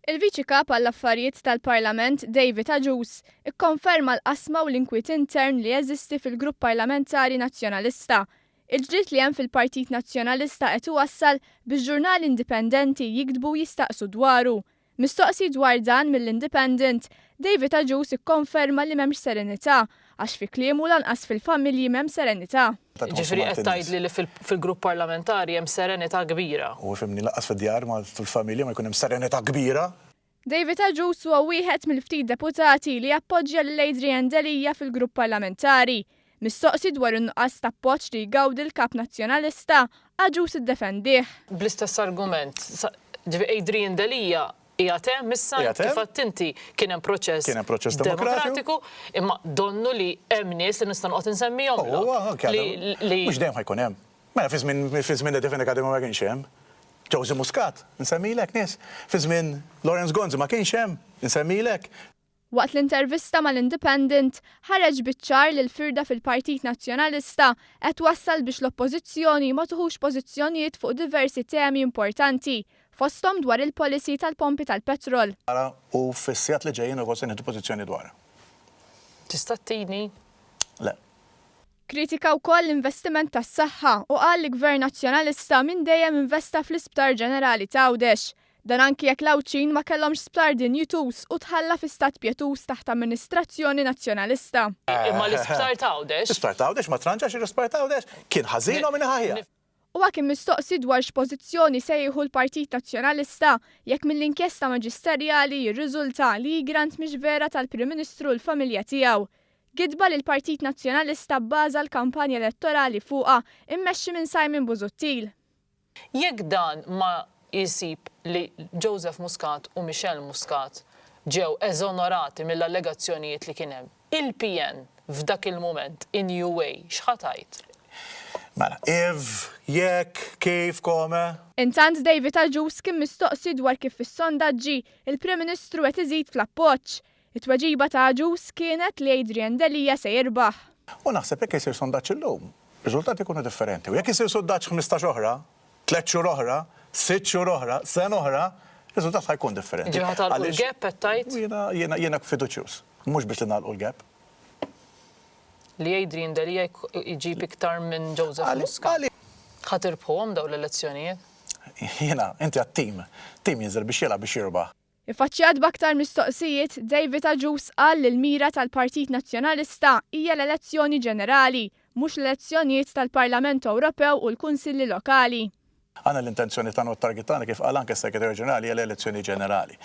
Il-Viċi Kap għall-Affarijiet tal-Parlament David Agius ikkonferma l-qasma u l-inkwiet intern li jeżisti fil-Grupp Parlamentari Nazzjonalista. Il-ġdid li hemm fil-Partit Nazzjonalista qed iwassal biex ġurnali indipendenti jiktbu jistaqsu dwaru. Mistoqsi dwar dan mill-Independent, David Agius ikkonferma li m'hemmx serenità għax fi kliemu lanqas fil-familji m'hemm serenità. Ġifieri qed tgħidli li fil-grupp parlamentari hemm serenità kbira. U fimni laqqas fid-djar ma fil-familja ma jkun hemm serenità kbira. David Agius huwa wieħed mill-ftit deputati li appoġġja lil Adrian Delija fil-grupp parlamentari. Mistoqsi dwar in-nuqqas ta' appoġġ li jgawdi l-Kap Nazzjonalista, Agius iddefendih. Bl-istess argument, Adrian Delija qiegħed hemm issa kif għadt inti kien hemm proċess demokratiku, imma donnu li hemm nies li nista' noqgħod insemmihom. Mhux dejjem ħajkun hemm. Mela fi żmien li Defend Academy ma kienx hemm. Joseph Muscat, nsemmilek nies. Fi żmien Lawrence Gonzi ma kienx hemm, insemmilek. Waqt l-intervista mal-Independent, ħareġ biċ-ċar li l-firda fil-Partit Nazzjonalista qed wassal biex l-oppożizzjoni ma tuħux pożizzjonijiet fuq diversi temi importanti, fosthom dwar il-policy tal-pompi tal-petrol. U fissijat li ġejjin ukoll se nieħdu pożizzjoni dwarha. Tista' tini? Le. Kritika wkoll l-investiment tas-saħħa u qal li Gvern Nazzjonalista minn dejjem investa fl-Isptar Ġenerali ta' Għawdex. Dan anki jekk l-Awċin ma kellhomx sptar dinjutus u tħalla fi stat pjetus taħt amministrazzjoni nazzjonalista. Imma l-Isptar ta' Għawdex? L-Isptar ta' Għawdex ma tranġax l-Isptar ta' Għawdex. Kien ħażin u minn ħajja. U għakim mistoqsi dwar x'pożizzjoni se jieħu l-Partit Nazzjonalista jekk mill-inkjesta maġisterjali jirriżulta li grant mhix vera tal-Prim Ministru l-familja tiegħu. Gidba li l-Partit Nazzjonalista bbaża l-kampanja elettorali fuqha immexxi minn Simon Busuttil. Jekk dan ma jisib li Joseph Muscat u Michelle Muscat ġew eżonorati mill-allegazzjonijiet li kien hemm, il-PN f'dak il-moment in UA x'ħatajt? Mela, jekk, kif, kome? Intant David Agius kien mistoqsi dwar kif fis-sondaġġi il-Prim Ministru qed iżid fl-appoġġ. It-tweġiba ta' Agius kienet li Adrian Delija se jirbaħ. U naħseb jekk isir sondaġġ illum, riżultati jkunu differenti. U jekk isir sondaġġ 15 oħra, 3 xhur oħra, 6 xhur oħra, sena oħra, riżultat ħajkun differenti. Ġifieri ħatalqu l-gap qed tajt? Jiena fiduċjuż, mhux biex li nagħlqu l-gap. Li Adrian Delija jġib iktar minn Joseph Muscat. Ħatirbħuhom dawn l-elezzjonijiet? Jiena, inti għat-tim jinżel biex jilgħab biex jirbaħ. Iffaċċjat b'aktar mistoqsijiet, David Agius qal li l-mira tal-Partit Nazzjonalista hija l-elezzjoni ġenerali, mhux l-elezzjonijiet tal-Parlament Ewropew u l-Kunsilli Lokali. Għandna l-intenzjoni tagħna u t-target tagħna kif qal anke s-Segretarju Ġenerali hija l-elezzjoni ġenerali.